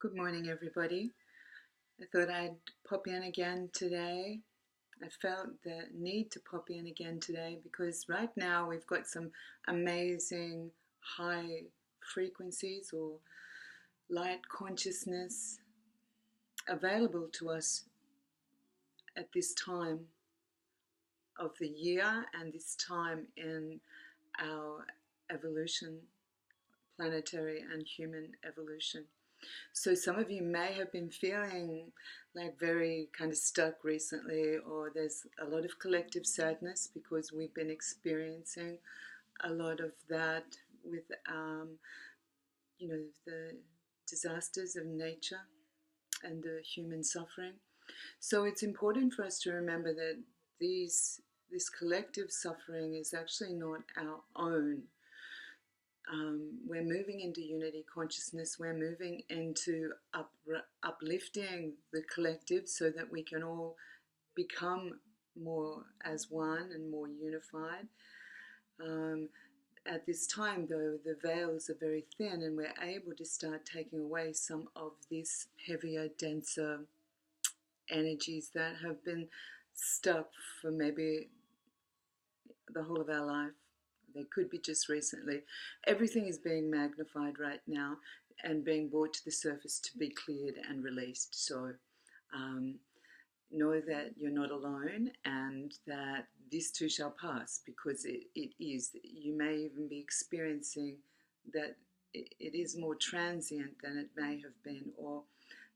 Good morning, everybody. I thought I'd pop in again today. I felt the need to pop in again today because right now we've got some amazing high frequencies or light consciousness available to us at this time of the year and this time in our evolution, planetary and human evolution. So some of you may have been feeling like very kind of stuck recently, or there's a lot of collective sadness because we've been experiencing a lot of that with, the disasters of nature and the human suffering. So it's important for us to remember that this collective suffering is actually not our own. We're moving into unity consciousness. We're moving into uplifting the collective so that we can all become more as one and more unified. At this time, though, the veils are very thin and we're able to start taking away some of this heavier, denser energies that have been stuck for maybe the whole of our life. They could be just recently. Everything is being magnified right now and being brought to the surface to be cleared and released. So know that you're not alone and that this too shall pass, because it is. You may even be experiencing that it is more transient than it may have been, or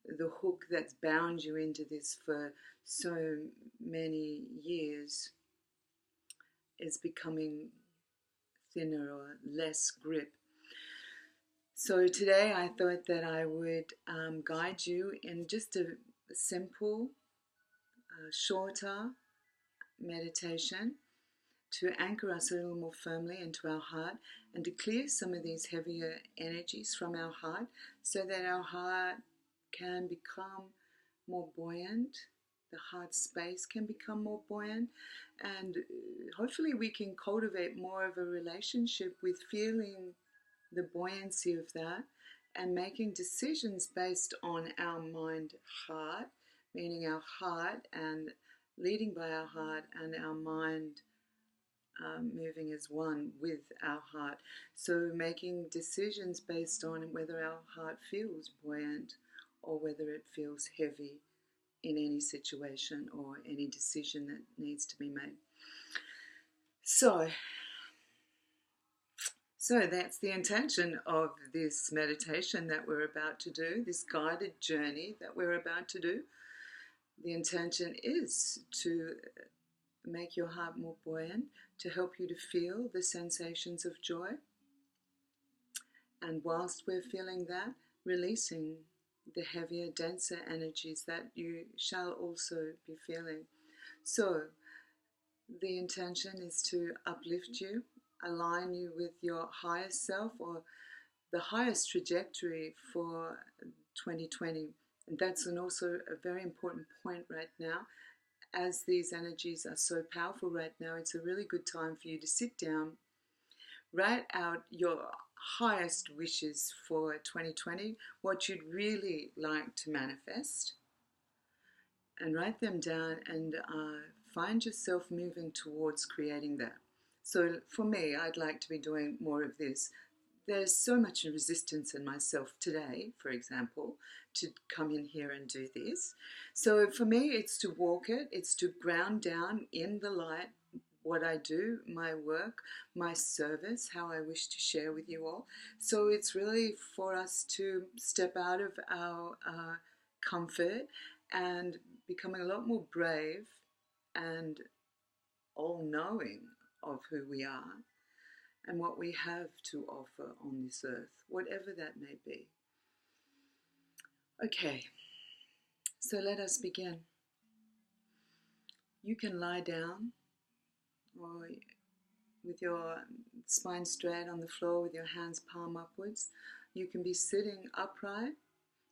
the hook that's bound you into this for so many years is becoming thinner or less grip. So today I thought that I would guide you in just a simple, shorter meditation to anchor us a little more firmly into our heart and to clear some of these heavier energies from our heart so that our heart can become more buoyant. The heart space can become more buoyant, and hopefully we can cultivate more of a relationship with feeling the buoyancy of that and making decisions based on our mind heart, meaning our heart and leading by our heart, and our mind moving as one with our heart. So making decisions based on whether our heart feels buoyant or whether it feels heavy in any situation or any decision that needs to be made. So that's the intention of this meditation that we're about to do, this guided journey that we're about to do. The intention is to make your heart more buoyant, to help you to feel the sensations of joy. And whilst we're feeling that, releasing the heavier, denser energies that you shall also be feeling. So the intention is to uplift you, align you with your highest self or the highest trajectory for 2020. And that's also a very important point right now. As these energies are so powerful right now, it's a really good time for you to sit down, write out your highest wishes for 2020, what you'd really like to manifest, and write them down and find yourself moving towards creating that. So for me, I'd like to be doing more of this. There's so much resistance in myself today, for example, to come in here and do this. So for me, it's to walk it, it's to ground down in the light what I do, my work, my service, how I wish to share with you all. So it's really for us to step out of our comfort and becoming a lot more brave and all-knowing of who we are and what we have to offer on this earth, whatever that may be. Okay, so let us begin. You can lie down or with your spine straight on the floor with your hands palm upwards. You can be sitting upright,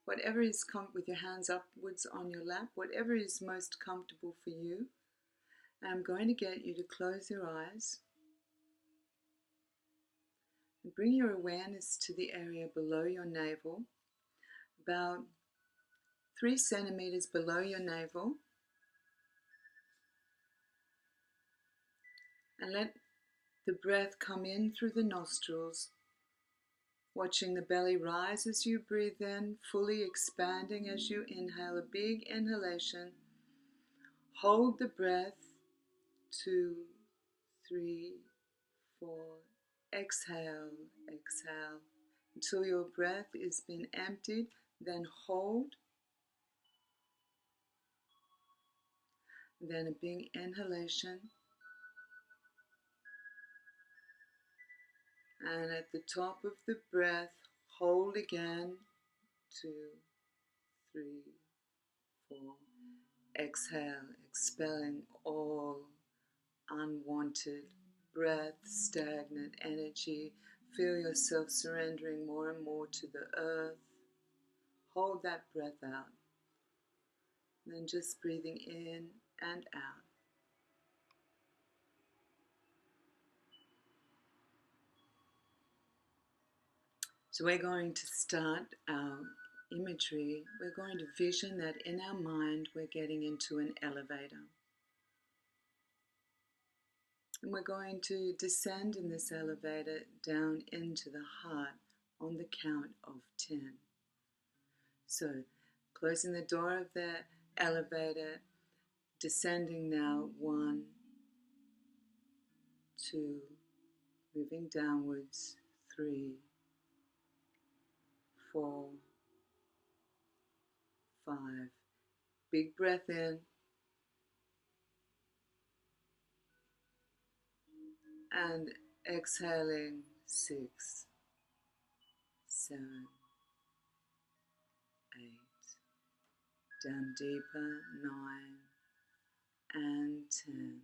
whatever is with your hands upwards on your lap, whatever is most comfortable for you. And I'm going to get you to close your eyes and bring your awareness to the area below your navel, about 3 centimeters below your navel, and let the breath come in through the nostrils, watching the belly rise as you breathe in, fully expanding as you inhale, a big inhalation. Hold the breath, 2, 3, 4. Exhale, exhale, until your breath has been emptied. Then hold. Then a big inhalation. And at the top of the breath, hold again. 2, 3, 4. Exhale, expelling all unwanted breath, stagnant energy. Feel yourself surrendering more and more to the earth. Hold that breath out. And then just breathing in and out. So we're going to start our imagery. We're going to vision that in our mind we're getting into an elevator. And we're going to descend in this elevator down into the heart on the count of 10. So closing the door of the elevator, descending now, 1, 2, moving downwards, 3, 4, 5. Big breath in. And exhaling, 6, 7, 8. Down deeper, 9 and 10.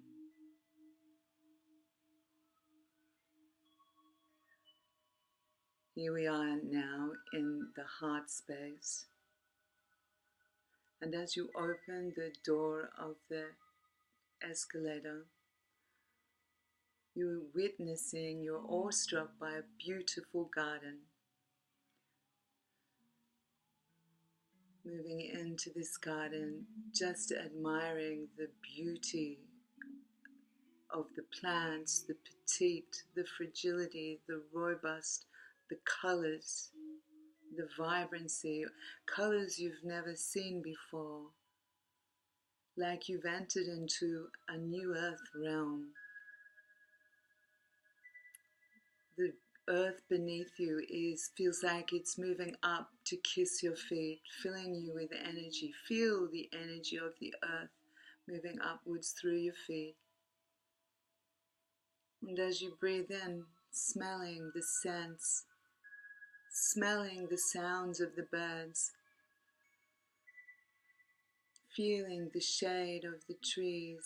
Here we are now in the heart space. And as you open the door of the escalator, you're witnessing, you're awestruck by a beautiful garden. Moving into this garden, just admiring the beauty of the plants, the petite, the fragility, the robust, the colors, the vibrancy, colors you've never seen before, like you've entered into a new earth realm. The earth beneath you feels like it's moving up to kiss your feet, filling you with energy. Feel the energy of the earth moving upwards through your feet. And as you breathe in, smelling the scents, smelling the sounds of the birds, feeling the shade of the trees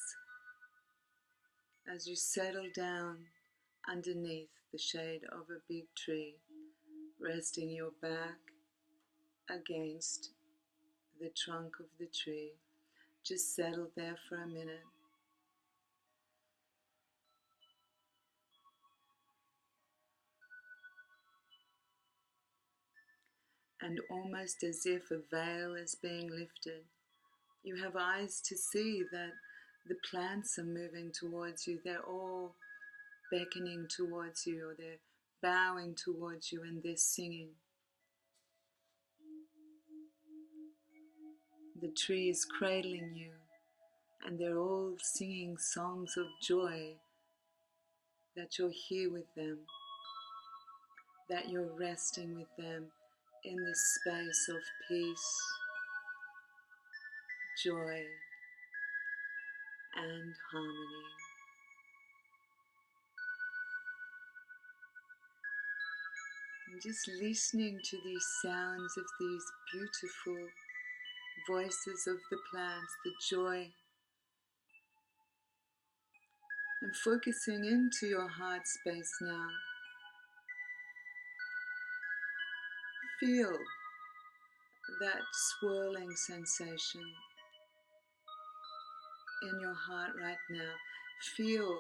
as you settle down underneath the shade of a big tree, resting your back against the trunk of the tree. Just settle there for a minute. And almost as if a veil is being lifted, you have eyes to see that the plants are moving towards you. They're all beckoning towards you, or they're bowing towards you, and they're singing. The tree is cradling you, and they're all singing songs of joy that you're here with them, that you're resting with them in this space of peace, joy, and harmony. And just listening to these sounds of these beautiful voices of the plants, the joy, and focusing into your heart space now. Feel that swirling sensation in your heart right now. Feel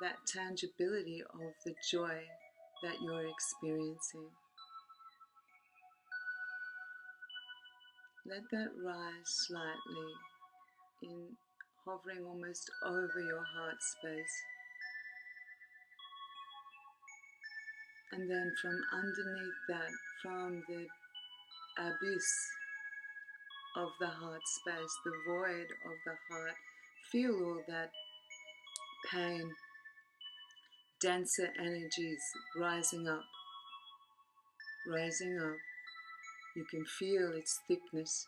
that tangibility of the joy that you're experiencing. Let that rise slightly, in hovering almost over your heart space. And then from underneath that, from the abyss of the heart space, the void of the heart, feel all that pain, denser energies rising up, rising up. You can feel its thickness,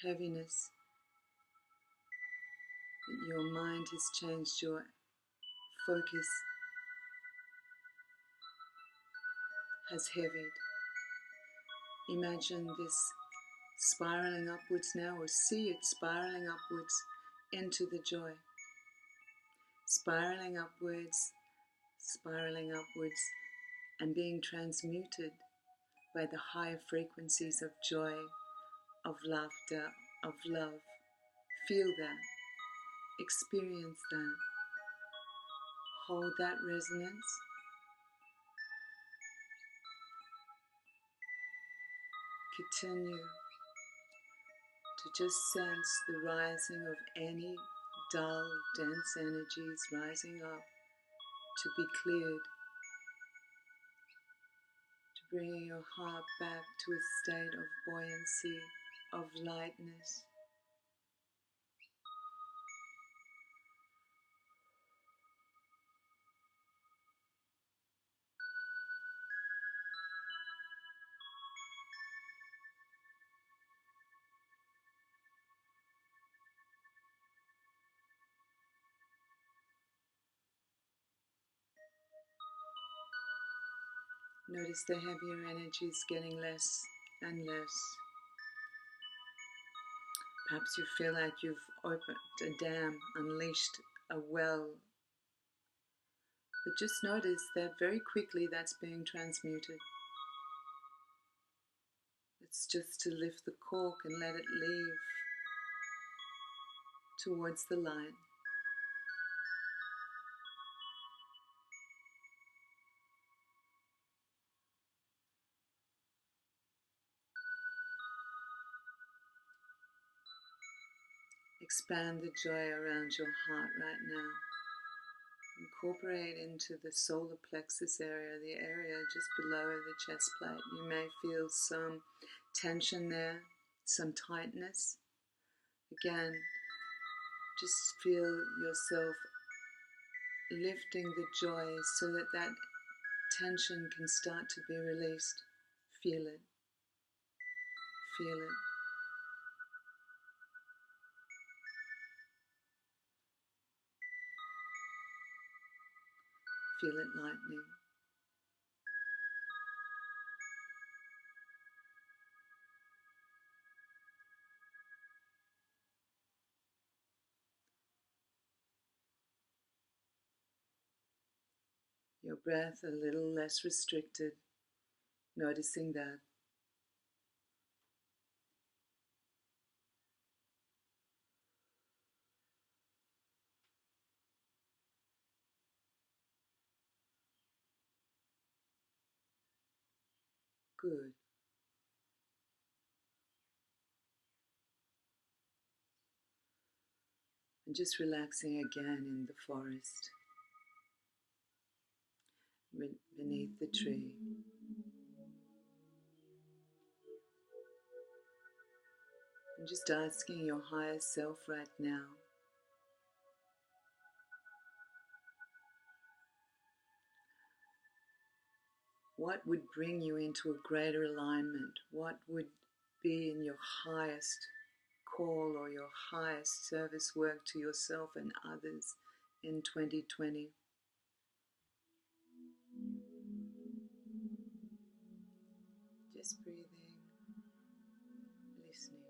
heaviness. Your mind has changed, your focus has heavied. Imagine this spiraling upwards now, or see it spiraling upwards into the joy. Spiraling upwards, and being transmuted by the higher frequencies of joy, of laughter, of love. Feel that. Experience that. Hold that resonance. Continue to just sense the rising of any dull, dense energies rising up to be cleared, to bring your heart back to a state of buoyancy, of lightness. Notice the heavier energies getting less and less. Perhaps you feel like you've opened a dam, unleashed a well. But just notice that very quickly that's being transmuted. It's just to lift the cork and let it leave towards the light. Expand the joy around your heart right now. Incorporate into the solar plexus area, the area just below the chest plate. You may feel some tension there, some tightness. Again, just feel yourself lifting the joy so that that tension can start to be released. Feel it. Feel it. Feel it lightening. Your breath a little less restricted, noticing that. Good. And just relaxing again in the forest, beneath the tree. And just asking your higher self right now, what would bring you into a greater alignment? What would be in your highest call or your highest service work to yourself and others in 2020? Just breathing, listening.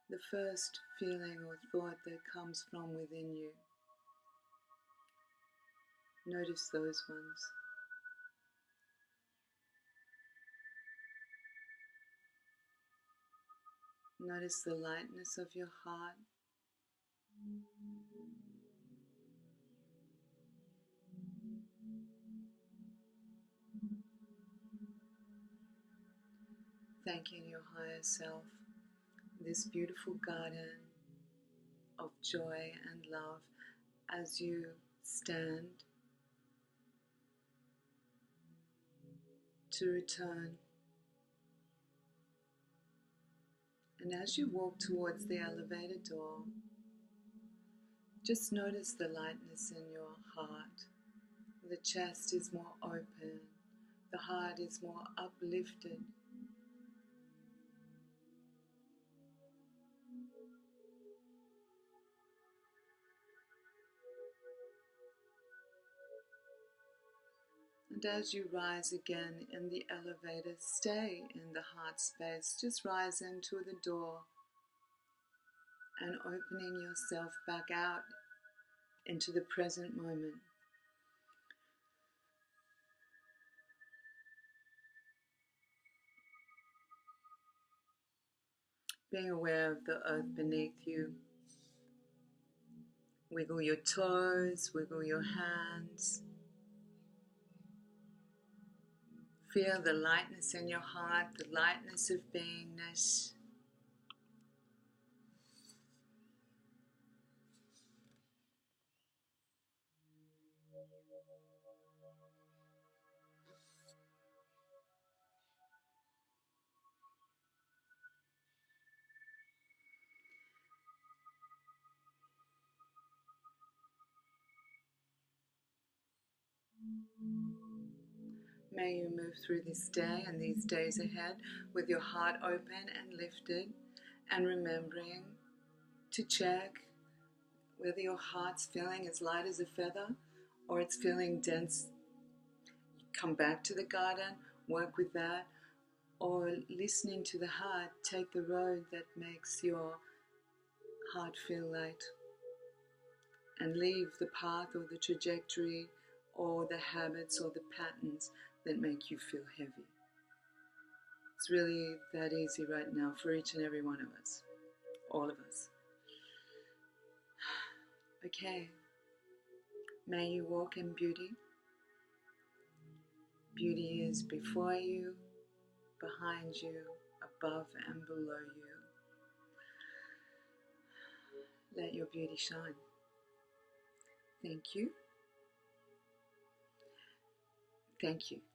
The first feeling or thought that comes from within you, notice those ones. Notice the lightness of your heart. Thanking your higher self, this beautiful garden of joy and love as you stand to return. And as you walk towards the elevator door, just notice the lightness in your heart. The chest is more open, the heart is more uplifted. And as you rise again in the elevator, stay in the heart space. Just rise into the door and opening yourself back out into the present moment. Being aware of the earth beneath you. Wiggle your toes, wiggle your hands. Feel the lightness in your heart, the lightness of beingness. May you move through this day and these days ahead with your heart open and lifted, and remembering to check whether your heart's feeling as light as a feather or it's feeling dense. Come back to the garden, work with that, or listening to the heart, take the road that makes your heart feel light, and leave the path or the trajectory or the habits or the patterns that make you feel heavy. It's really that easy right now for each and every one of us, all of us. Okay, may you walk in beauty. Beauty is before you, behind you, above and below you. Let your beauty shine. Thank you. Thank you.